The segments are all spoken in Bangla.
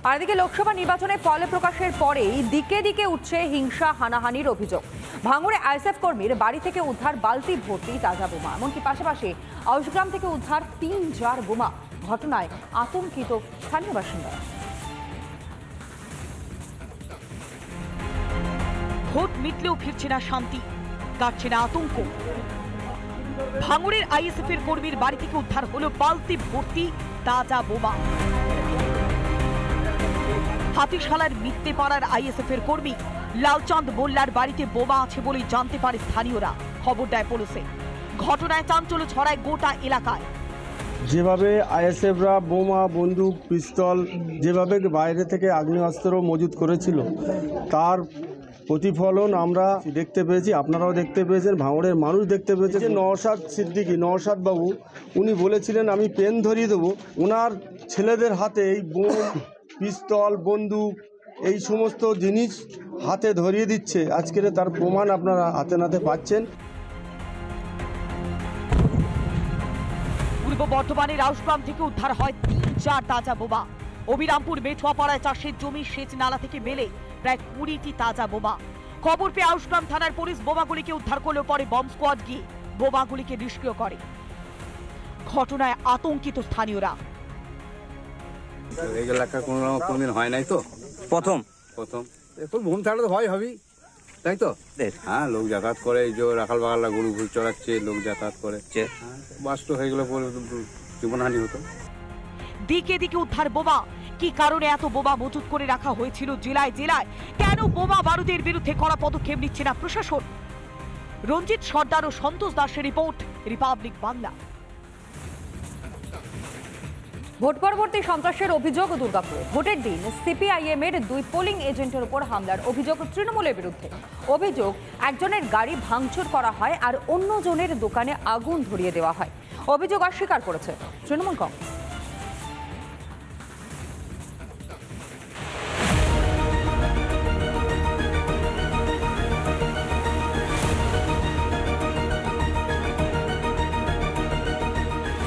আর এদিকে লোকসভা নির্বাচনে ফল প্রকাশের পরেই দিকে দিকে উঠছে হিংসা হানাহানির অভিযোগ। ভাঙড়ে আইএসএফ কর্মীর বাড়ি থেকে উদ্ধার বালতি ভর্তি তাজা বোমা, এমনকি পাশাপাশি আউশগ্রাম থেকে উদ্ধার 3 জার বোমা। ঘটনায় আতঙ্কিত স্থানীয় বাসিন্দারা। ভোট মিটলেও ফিরছে না শান্তি, কাটছে না আতঙ্ক। ভাঙড়ের আইএসএফ এর কর্মীর বাড়ি থেকে উদ্ধার হলো বালতি ভর্তি তাজা বোমা। হাতিশালার মিত্তে পাড়ার আইএসএফ এর কর্মী লালচাঁদ মোল্লার বাড়িতে বোমা আছে বলেই জানতে পারে স্থানীয়রা। খবর দেয় পুলিশে। ঘটনায় চাঞ্চল্য ছড়ায় গোটা এলাকায়। যেভাবে আইএসএফরা বোমা, বন্দুক, পিস্তল যেভাবে বাইরে থেকে আগ্নেয়াস্ত্র মজুত করেছিল, তার প্রতিফলন আমরা দেখতে পেয়েছি, আপনারাও দেখতে পেয়েছেন, ভাঙড়ের মানুষ দেখতে পেয়েছে। যে নওশাদ সিদ্দিকী, নওশাদ বাবু, উনি বলেছিলেন আমি পেন ধরিয়ে দেবো। ওনার ছেলেদের হাতে এই বোম, পিস্তল, বন্দুক এই সমস্ত জিনিস হাতে ধরিয়ে দিচ্ছে। আজকের তার প্রমাণ আপনারা হাতে নাতে পাচ্ছেন। পূর্ব বর্ধমানের আউশগ্রাম থেকে উদ্ধার হয় 3 জার তাজা বোমা। অবিরামপুর মেঠুয়াপাড়ায় চাষের জমি সেচ নালা থেকে মেলে প্রায় 20টি তাজা বোমা। খবর পেয়ে আউশগ্রাম থানার পুলিশ বোমাগুলিকে উদ্ধার করলে পরে বম্ব স্কোয়াড গিয়ে বোমাগুলিকে নিষ্ক্রিয় করে। ঘটনায় আতঙ্কিত স্থানীয়রা। এই এলাকা কোনদিন হয় নাই তো, প্রথম এখন বোম থাকলে তো ভয় হবেই, তাই তো? হ্যাঁ, লোক যাতায়াত করে, এই যে রাখাল বাগালরা গরু ঘুর চড়াচ্ছে, লোক যাতায়াত করে, বাস্ট হয়ে গেলে পরে জীবনহানি হতো। দিকে দিকে উদ্ধার বোমা। কি কারণে এত বোমা মজুত করে রাখা হয়েছিল জেলায় জেলায়? কেন বোমা বারুদের বিরুদ্ধে কড়া পদক্ষেপ নিচ্ছে না প্রশাসন? রঞ্জিত সর্দার ও সন্তোষ দাসের রিপোর্ট, রিপাবলিক বাংলা। ভোট পরবর্তী সন্ত্রাসের অভিযোগ দুর্গাপুরে। ভোটের দিন সিপিআইএম এর 2 পোলিং এজেন্টের উপর হামলার অভিযোগ তৃণমূলের বিরুদ্ধে। অভিযোগ, একজনের গাড়ি ভাঙচুর করা হয় আর অন্যজনের দোকানে আগুন ধরিয়ে দেওয়া হয়। অভিযোগ অস্বীকার করেছে তৃণমূল কংগ্রেস।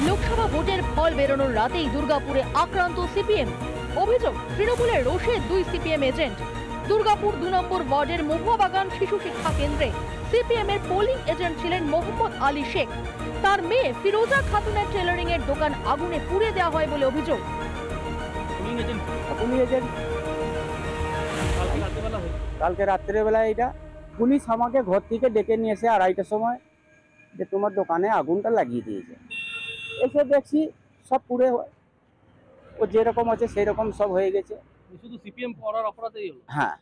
লোকসভা ভোটের ফল বেরোনোর রাতেই দুর্গাপুরে আক্রান্ত সিপিএম। অভিযোগ, তৃণমূলের রোষে 2 সিপিএম এজেন্ট। দুর্গাপুর 2 নম্বর ওয়ার্ডের মহুয়াবাগান শিশু শিক্ষা কেন্দ্রে সিপিএম এর পোলিং এজেন্ট ছিলেন মোহাম্মদ আলী শেখ। তার মেয়ে ফিরোজা খাতুনের টেলারিং এর দোকান আগুনে পুড়িয়ে দেওয়া হয় বলে অভিযোগ। কালকে রাত্রেবেলা এটা পুলিশ আমাকে ঘর থেকে ডেকে নিয়ে এসে 2:30টার সময় যে তোমার দোকানে আগুনটা লাগিয়ে দিয়েছে। এসে দেখছি সব পুড়ে, ও যেরকম আছে সেই রকম সব হয়ে গেছে। শুধু সিপিএম করার অপরাধেই হলো? হ্যাঁ,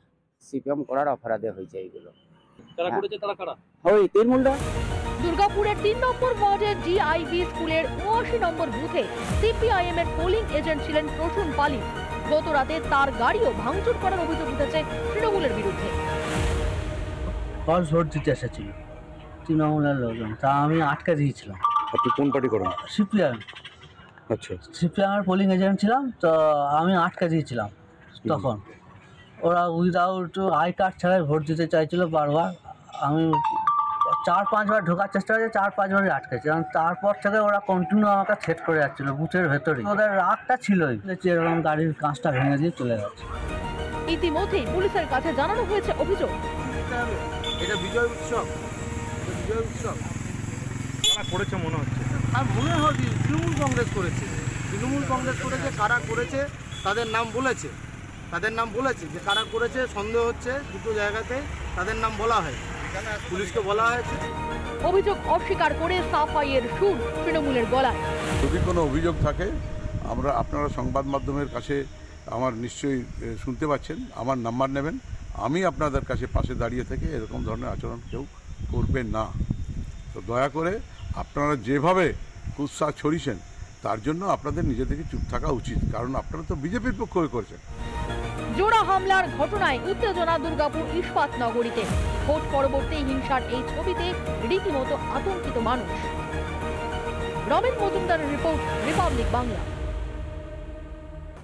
সিপিএম করার অপরাধে হয়েছে এইগুলো। যারা করেছে তারা কারা? ওই তৃণমূলরা। দুর্গাপুরের 3 নম্বর ওয়ার্ডের ডিআইবি স্কুলের 79 নম্বর বুথে সিপিআইএম এর পোলিং এজেন্ট ছিলেন প্রসূন পালি। গত রাতে তার গাড়িও ভাঙচুর করার অভিযোগ উঠেছে তৃণমূলের বিরুদ্ধে। ফলস ভোট দিতে এসেছিল তৃণমূলের লোকজন, তা আমি আটকে দিয়েছিলাম। আপনি কোন পার্টি করেন? সিপিআইএম। আচ্ছা, সিপিআইএমের পোলিং এজেন্ট ছিলাম, তো আমি আটকে দিয়েছিলাম। তখন ওরা উইদাউট আই কার্ড ছাড়াই ভোট দিতে চাইছিল বারবার। আমি 4-5 বার ঢোকার চেষ্টা করেছি, 4-5 বারই আটকেছি। তারপর থেকে ওরা কন্টিনিউ আমাকে থ্রেট করে যাচ্ছিলো বুথের ভেতরেই। ওদের রাগটা ছিলই, এরকম গাড়ির কাঁচটা ভেঙে দিয়ে চলে গেছে। ইতিমধ্যেই পুলিশের কাছে জানানো হয়েছে অভিযোগ। এটা বিজয় উৎসব, কারা করেছে মনে হচ্ছে? আর মনে হয় তৃণমূল কংগ্রেস করেছে। কারা করেছে তাদের নাম বলেছে, যে কারা করেছে সন্দেহ হচ্ছে। 2টো জায়গাতে তাদের নাম বলা হয়, পুলিশকে বলা হয়েছে। অভিযোগ অস্বীকার করে সাফাইয়ের সুর তৃণমূলের গলায়। যদি কোনো অভিযোগ থাকে আপনারা সংবাদ মাধ্যমের কাছে আমার নিশ্চয়ই শুনতে পাচ্ছেন, আমার নাম্বার নেবেন। আমি আপনাদের কাছে পাশে দাঁড়িয়ে থেকে এরকম ধরনের আচরণ কেউ করবেন না। তো দয়া করে আপনারা যেভাবে কুৎসা ছড়িয়েছেন তার জন্য আপনাদের নিজেদেরকে চুপ থাকা উচিত, কারণ আপনারা তো বিজেপির পক্ষ হয়ে করেছেন। জোড়া হামলার ঘটনায় উত্তেজনা দুর্গাপুর ইস্পাত নগরীতে। ভোট পরবর্তী হিংসার এই ছবিতে রীতিমতো আতঙ্কিত মানুষ। রমেন মজুমদারের রিপোর্ট, রিপাবলিক বাংলা।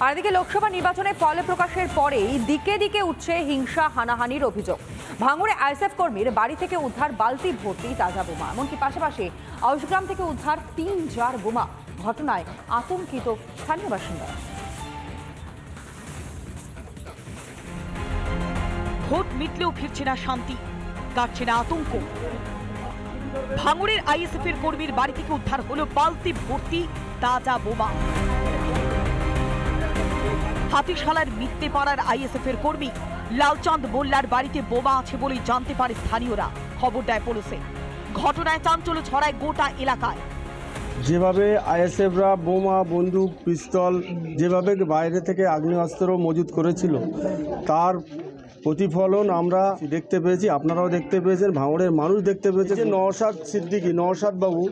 আর এদিকে লোকসভা নির্বাচনে ফল প্রকাশের পরেই দিকে দিকে উঠছে হিংসা হানাহানির অভিযোগ। ভাঙড়ে আইএসএফ কর্মীর বাড়ি থেকে উদ্ধার বালতি ভর্তি তাজা বোমা, এমনকি পাশাপাশি আউশগ্রাম থেকে উদ্ধার 3 জার বোমা। ঘটনায় আতঙ্কিত স্থানীয় বাসিন্দারা। ভোট মিটলেও ফিরছে না শান্তি, কাটছে না আতঙ্ক। ভাঙড়ের আইএসএফ এর কর্মীর বাড়ি থেকে উদ্ধার হলো বালতি ভর্তি তাজা বোমা। হাতিশালার মিত্তেপাড়ার আইএসএফ এর কর্মী লালচাঁদ মোল্লার বাড়িতে বোমা আছে বলেই জানতে পারে স্থানীয়রা। খবর দেয় পুলিশে। ঘটনায় চাঞ্চল্য ছড়ায় গোটা এলাকায়। যেভাবে আইএসএফরা বোমা, বন্দুক, পিস্তল যেভাবে বাইরে থেকে আগ্নেয়াস্ত্র মজুত করেছিল, তার প্রতিফলন আমরা দেখতে পেয়েছি, আপনারাও দেখতে পেয়েছেন, ভাঙড়ের মানুষ দেখতে পেয়েছে। যে নওশাদ সিদ্দিকী, নওশাদ বাবু,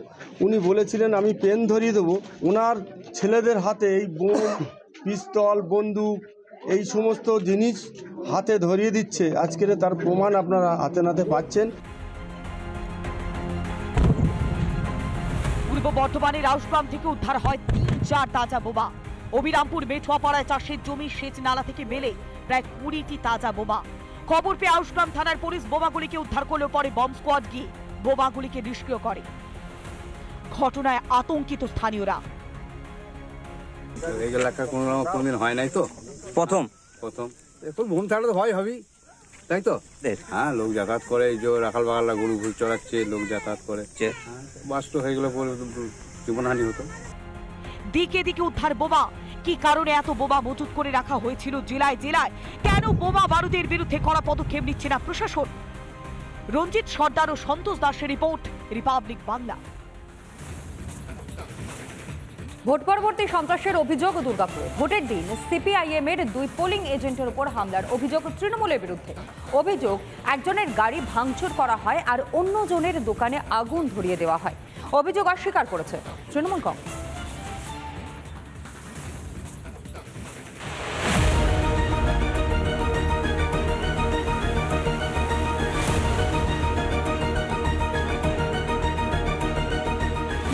উনি বলেছিলেন আমি পেন ধরিয়ে দেবো, ওনার ছেলেদের হাতে এই বোম, পিস্তল, বন্দুক এই সমস্ত জিনিস হাতে ধরিয়ে দিচ্ছে। আজকের তার প্রমাণ আপনারা হাতে নাতে পাচ্ছেন। পূর্ব বর্ধমানের আউশগ্রাম থেকে উদ্ধার হয় 3-4 তাজা বোমা। অবিরামপুর মেঠুয়াপাড়ায় চাষের জমি সেচ নালা থেকে মেলে প্রায় 20টি তাজা বোমা। খবর পেয়ে আউশগ্রাম থানার পুলিশ বোমাগুলিকে উদ্ধার করলে পরে বম্ব স্কোয়াড গিয়ে বোমাগুলিকে নিষ্ক্রিয় করে। ঘটনায় আতঙ্কিত স্থানীয়রা। এই এলাকা কোনোদিন হয় নাই তো, প্রথম এখন ভূম থাকলে তো ভয় হবেই, তাই তো? হ্যাঁ, লোক যাতায়াত করে, এই যে রাখাল বাগালরা গরু ঘুর চড়াচ্ছে, লোক যাতায়াত করে, বাস্ট হয়ে গেলে পরে জীবনহানি হতো। দিকে দিকে উদ্ধার বোমা। কি কারণে এত বোমা মজুত করে রাখা হয়েছিল জেলায় জেলায়? কেন বোমা বারুদের বিরুদ্ধে কড়া পদক্ষেপ নিচ্ছে না প্রশাসন? রঞ্জিত সর্দার ও সন্তোষ দাসের রিপোর্ট, রিপাবলিক বাংলা। ভোট পরবর্তী সন্ত্রাসের অভিযোগ দুর্গাপুরে। ভোটের দিন সিপিআইএম এর 2 পোলিং এজেন্টের উপর হামলার অভিযোগ তৃণমূলের বিরুদ্ধে। অভিযোগ একজনের গাড়ি ভাঙচুর করা হয় আর অন্যজনের দোকানে আগুন ধরিয়ে দেওয়া হয়। অভিযোগ অস্বীকার করেছে তৃণমূল কংগ্রেস।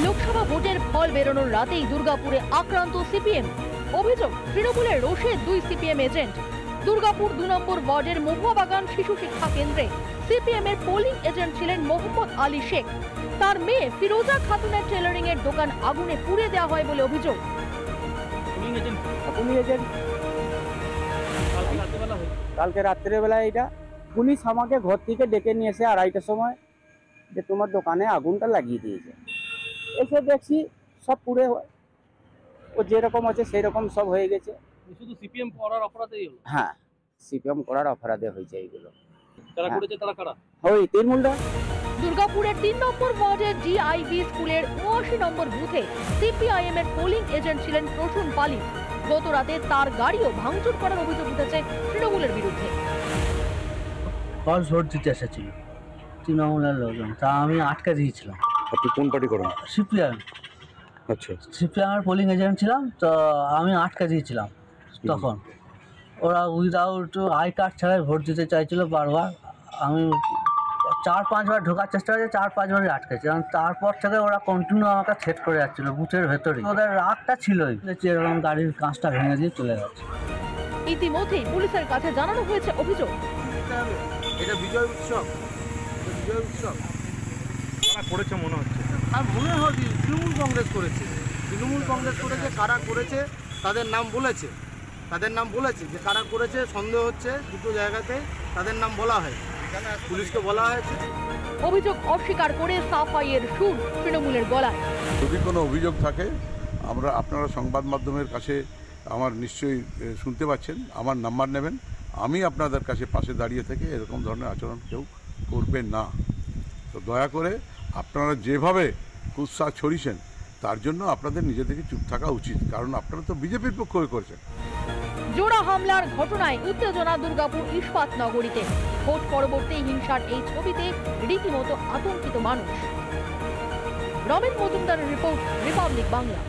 লোকসভা ভোটের ফল বেরোনোর রাতেই দুর্গাপুরে আক্রান্ত সিপিএম। অভিযোগ তৃণমূলের রোষে 2 সিপিএম এজেন্ট। দুর্গাপুর 2 নম্বর ওয়ার্ডের মহুয়াবাগান শিশু শিক্ষা কেন্দ্রে সিপিএম এর পোলিং এজেন্ট ছিলেন মোহাম্মদ আলী শেখ। তার মেয়ে ফিরোজা খাতুনের টেলারিং এর দোকান আগুনে পুড়ে দেওয়া হয় বলে অভিযোগ। কালকে রাত্রেবেলা এটা পুলিশ আমাকে ঘর থেকে ডেকে নিয়ে এসে 2:30টার সময় যে তোমার দোকানে আগুনটা লাগিয়ে দিয়েছে। এসে দেখছি সব পুড়ে, ও যেরকম আছে সেই রকম সব হয়ে গেছে। শুধু সিপিএম করার অপরাধেই হলো? হ্যাঁ, সিপিএম করার অপরাধে হয়েছে এইগুলো। যারা করেছে তারা কারা? ওই তৃণমূলরা। দুর্গাপুরের 3 নম্বর ওয়ার্ডের জিআইবি স্কুলের 79 নম্বর বুথে সিপিআইএম এর পোলিং এজেন্ট ছিলেন প্রসূন পালিত। গত রাতে তার গাড়িও ভাঙচুর করার অভিযোগ উঠেছে তৃণমূলের বিরুদ্ধে। ফলস ভোট দিতে এসেছিল তৃণমূলের লোকজন, তা আমি আটকে দিয়েছিলাম। আপনি কোন পার্টি করেন? সিপিআইএম। আচ্ছা, সিপিআইএমের পোলিং এজেন্ট ছিলাম, তো আমি আটকে দিয়েছিলাম। তখন ওরা উইদাউট আই কার্ড ছাড়াই ভোট দিতে চাইছিল বারবার। আমি 4-5 বার ঢোকার চেষ্টা করেছি, 4-5 বারই আটকেছি। কারণ তারপর থেকে ওরা কন্টিনিউ আমাকে থ্রেট করে যাচ্ছিলো বুথের ভেতরেই। ওদের রাগটা ছিলই, এরকম গাড়ির কাঁচটা ভেঙে দিয়ে চলে গেছে। ইতিমধ্যেই পুলিশের কাছে জানানো হয়েছে অভিযোগ। এটা বিজয় উৎসব, কারা করেছে মনে হচ্ছে? আর মনে হয় তৃণমূল কংগ্রেস করেছে। কারা করেছে তাদের নাম বলেছে, যে কারা করেছে সন্দেহ হচ্ছে। 2টো জায়গাতে তাদের নাম বলা হয়, পুলিশকে বলা হয়েছে। অভিযোগ অস্বীকার করে সাফাইয়ের সুর তৃণমূলের গলায়। যদি কোনো অভিযোগ থাকে আপনারা সংবাদ মাধ্যমের কাছে আমার নিশ্চয়ই শুনতে পাচ্ছেন, আমার নাম্বার নেবেন। আমি আপনাদের কাছে পাশে দাঁড়িয়ে থেকে এরকম ধরনের আচরণ কেউ করবেন না। তো দয়া করে আপনারা যেভাবে উৎসাহ ছড়িয়েছেন তার জন্য আপনাদের নিজেদেরকে চুপ থাকা উচিত, কারণ আপনারা তো বিজেপির পক্ষ হয়ে করেছেন। জোড়া হামলার ঘটনায় উত্তেজনা দুর্গাপুর ইস্পাত নগরীতে। ভোট পরবর্তী হিংসার এই ছবিতে রীতিমতো আতঙ্কিত মানুষ। রমেন মজুমদারের রিপোর্ট, রিপাবলিক বাংলা।